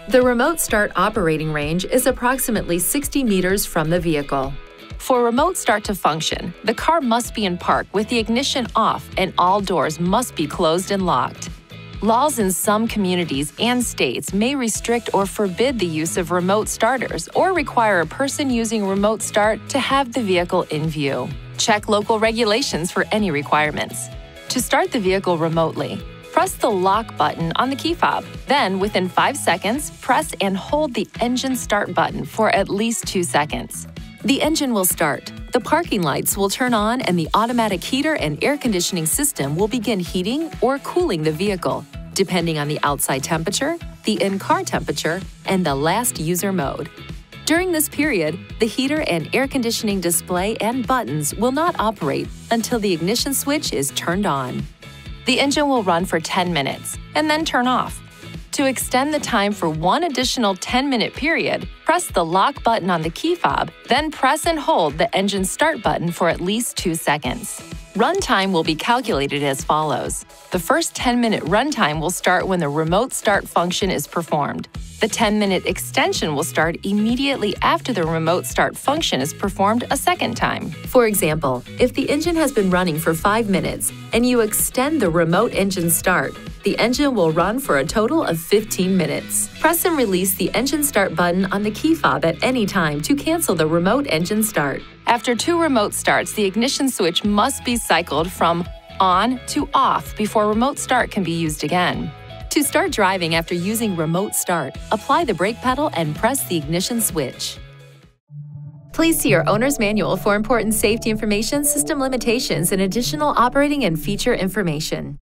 The remote start operating range is approximately 60 meters from the vehicle. For remote start to function, the car must be in park with the ignition off and all doors must be closed and locked. Laws in some communities and states may restrict or forbid the use of remote starters or require a person using remote start to have the vehicle in view. Check local regulations for any requirements. To start the vehicle remotely, press the lock button on the key fob. Then, within 5 seconds, press and hold the engine start button for at least 2 seconds. The engine will start, the parking lights will turn on, and the automatic heater and air conditioning system will begin heating or cooling the vehicle, depending on the outside temperature, the in-car temperature, and the last user mode. During this period, the heater and air conditioning display and buttons will not operate until the ignition switch is turned on. The engine will run for 10 minutes and then turn off. To extend the time for one additional 10-minute period, press the lock button on the key fob, then press and hold the engine start button for at least 2 seconds. Runtime will be calculated as follows. The first 10-minute runtime will start when the remote start function is performed. The 10-minute extension will start immediately after the remote start function is performed a second time. For example, if the engine has been running for 5 minutes and you extend the remote engine start, the engine will run for a total of 15 minutes. Press and release the engine start button on the key fob at any time to cancel the remote engine start. After 2 remote starts, the ignition switch must be cycled from on to off before remote start can be used again. To start driving after using remote start, apply the brake pedal and press the ignition switch. Please see your owner's manual for important safety information, system limitations, and additional operating and feature information.